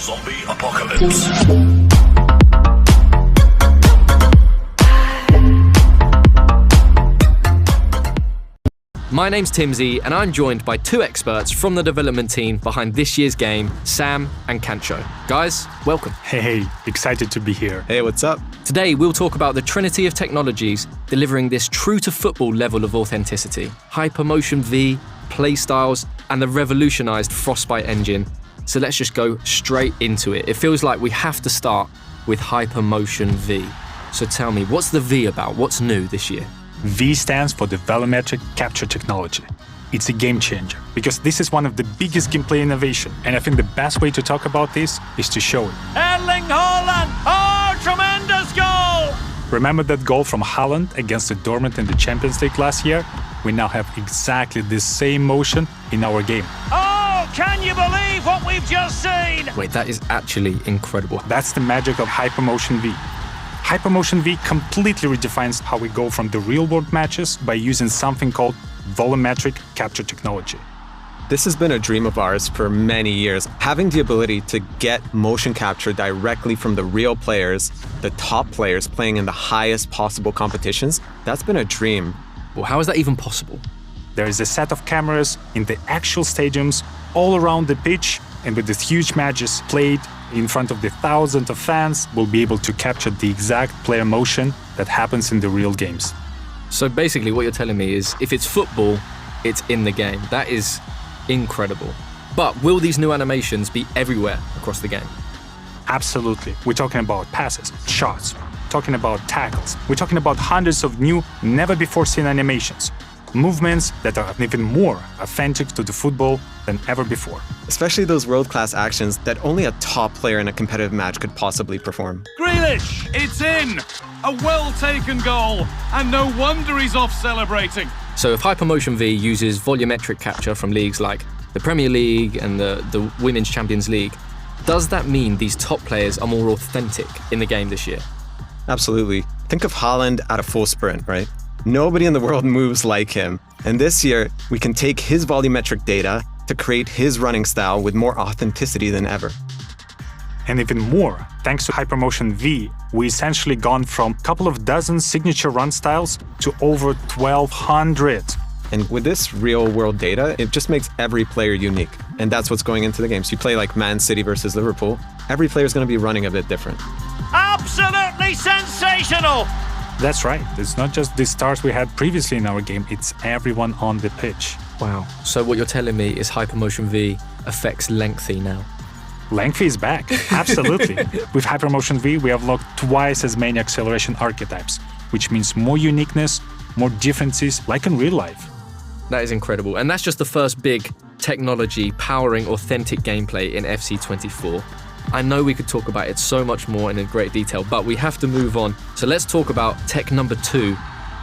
Zombie apocalypse. My name's Timsy, and I'm joined by two experts from the development team behind this year's game, Sam and Kancho. Guys, welcome. Hey, excited to be here. Hey, what's up? Today, we'll talk about the trinity of technologies delivering this true-to-football level of authenticity. Hypermotion V, playstyles, and the revolutionized Frostbite engine. So let's just go straight into it. It feels like we have to start with Hypermotion V. So tell me, what's the V about? What's new this year? V stands for the volumetric capture technology. It's a game changer because this is one of the biggest gameplay innovation, and I think the best way to talk about this is to show it. Erling Haaland! Oh, tremendous goal! Remember that goal from Haaland against the Dortmund in the Champions League last year? We now have exactly the same motion in our game. Oh, can you believe what we've just seen? Wait, that is actually incredible. That's the magic of Hypermotion V. Hypermotion V completely redefines how we go from the real-world matches by using something called volumetric capture technology. This has been a dream of ours for many years. Having the ability to get motion capture directly from the real players, the top players playing in the highest possible competitions, that's been a dream. Well, how is that even possible? There is a set of cameras in the actual stadiums all around the pitch, and with these huge matches played in front of the thousands of fans, we'll be able to capture the exact player motion that happens in the real games. So basically what you're telling me is if it's football, it's in the game. That is incredible. But will these new animations be everywhere across the game? Absolutely. We're talking about passes, shots, talking about tackles. We're talking about hundreds of new, never-before-seen animations. Movements that are even more authentic to the football than ever before. Especially those world-class actions that only a top player in a competitive match could possibly perform. Grealish, it's in! A well-taken goal, and no wonder he's off celebrating. So if Hypermotion V uses volumetric capture from leagues like the Premier League and the Women's Champions League, does that mean these top players are more authentic in the game this year? Absolutely. Think of Haaland at a full sprint, right? Nobody in the world moves like him. And this year, we can take his volumetric data to create his running style with more authenticity than ever. And even more, thanks to Hypermotion V, we essentially gone from a couple of dozen signature run styles to over 1,200. And with this real-world data, it just makes every player unique. And that's what's going into the game. So you play like Man City versus Liverpool, every player is going to be running a bit different. Absolutely sensational! That's right. It's not just the stars we had previously in our game, it's everyone on the pitch. Wow. So what you're telling me is Hypermotion V affects lengthy now. Lengthy is back, absolutely. With Hypermotion V, we have locked twice as many acceleration archetypes, which means more uniqueness, more differences, like in real life. That is incredible. And that's just the first big technology powering authentic gameplay in FC24. I know we could talk about it so much more and in great detail, but we have to move on. So let's talk about tech number 2.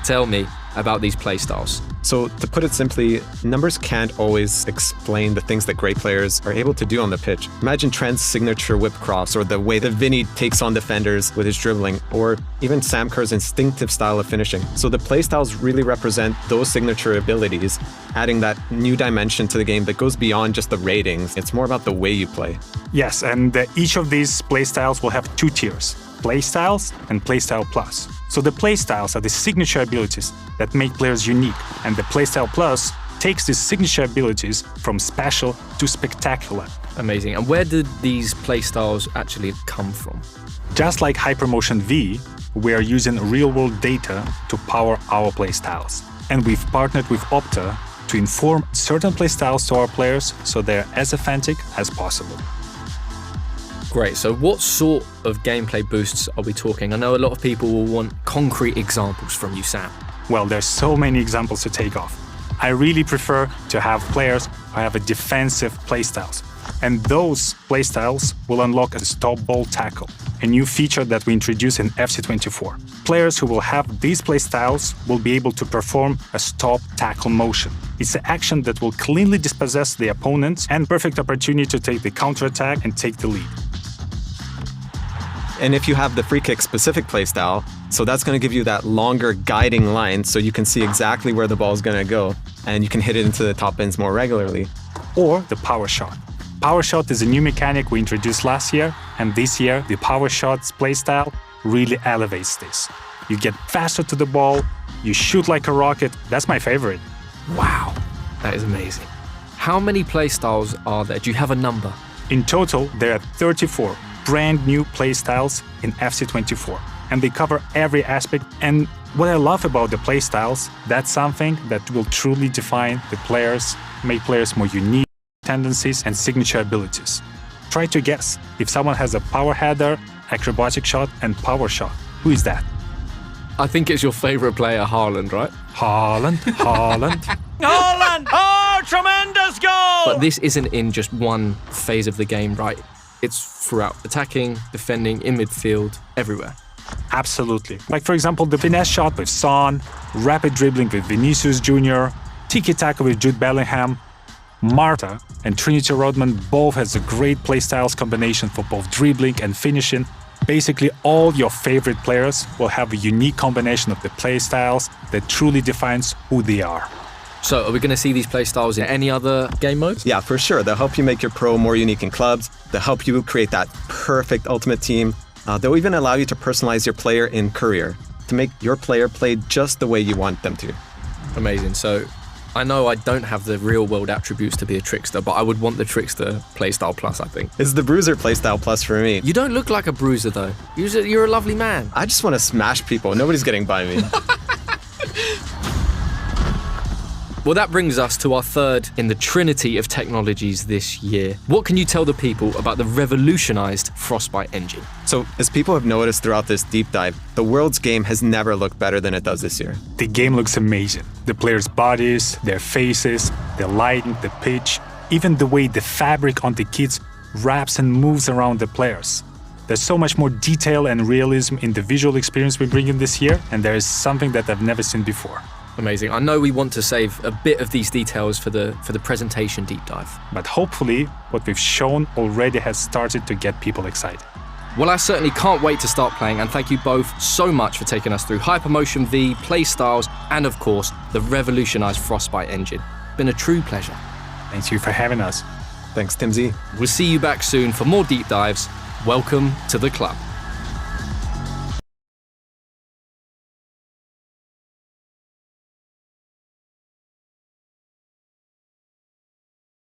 Tell me about these playstyles. So to put it simply, numbers can't always explain the things that great players are able to do on the pitch. Imagine Trent's signature whip cross, or the way that Vinny takes on defenders with his dribbling, or even Sam Kerr's instinctive style of finishing. So the playstyles really represent those signature abilities, adding that new dimension to the game that goes beyond just the ratings. It's more about the way you play. Yes, and each of these playstyles will have 2 tiers, Playstyles and Playstyle Plus. So the Playstyles are the signature abilities that make players unique, and the Playstyle Plus takes these signature abilities from special to spectacular. Amazing. And where did these playstyles actually come from? Just like Hypermotion V, we are using real-world data to power our playstyles. And we've partnered with Opta to inform certain playstyles to our players so they're as authentic as possible. Great. So what sort of gameplay boosts are we talking? I know a lot of people will want concrete examples from you, Sam. Well, there's so many examples to take off. I really prefer to have players who have a defensive playstyles. And those playstyles will unlock a stop ball tackle, a new feature that we introduced in FC24. Players who will have these playstyles will be able to perform a stop tackle motion. It's an action that will cleanly dispossess the opponent and perfect opportunity to take the counterattack and take the lead. And if you have the free kick specific playstyle, so that's going to give you that longer guiding line so you can see exactly where the ball is going to go and you can hit it into the top bins more regularly. Or the power shot. Power shot is a new mechanic we introduced last year, and this year the power shots playstyle really elevates this. You get faster to the ball, you shoot like a rocket. That's my favorite. Wow, that is amazing. How many playstyles are there? Do you have a number? In total, there are 34 brand new playstyles in FC24, and they cover every aspect. And what I love about the playstyles, that's something that will truly define the players, make players more unique tendencies and signature abilities. Try to guess if someone has a power header, acrobatic shot, and power shot. Who is that? I think it's your favorite player, Haaland, right? Haaland. Haaland! Oh, tremendous goal! But this isn't in just one phase of the game, right? It's throughout attacking, defending, in midfield, everywhere. Absolutely. Like, for example, the finesse shot with Son, rapid dribbling with Vinicius Jr., tiki-taka with Jude Bellingham. Marta and Trinity Rodman both has a great playstyles combination for both dribbling and finishing. Basically, all your favorite players will have a unique combination of the playstyles that truly defines who they are. So are we going to see these playstyles in any other game modes? Yeah, for sure. They'll help you make your pro more unique in clubs. They'll help you create that perfect ultimate team. They'll even allow you to personalize your player in career to make your player play just the way you want them to. Amazing. So I know I don't have the real world attributes to be a trickster, but I would want the trickster playstyle plus, I think. It's the bruiser playstyle plus for me. You don't look like a bruiser though. You're a lovely man. I just want to smash people. Nobody's getting by me. Well, that brings us to our third in the trinity of technologies this year. What can you tell the people about the revolutionized Frostbite engine? So, as people have noticed throughout this deep dive, the world's game has never looked better than it does this year. The game looks amazing. The players' bodies, their faces, the lighting, the pitch, even the way the fabric on the kits wraps and moves around the players. There's so much more detail and realism in the visual experience we bring in this year, and there is something that I've never seen before. Amazing. I know we want to save a bit of these details for the presentation deep dive. But hopefully, what we've shown already has started to get people excited. Well, I certainly can't wait to start playing, and thank you both so much for taking us through hypermotion V, playstyles, and of course, the revolutionized Frostbite engine. Been a true pleasure. Thank you for having us. Thanks, Timsy. We'll see you back soon for more deep dives. Welcome to the club.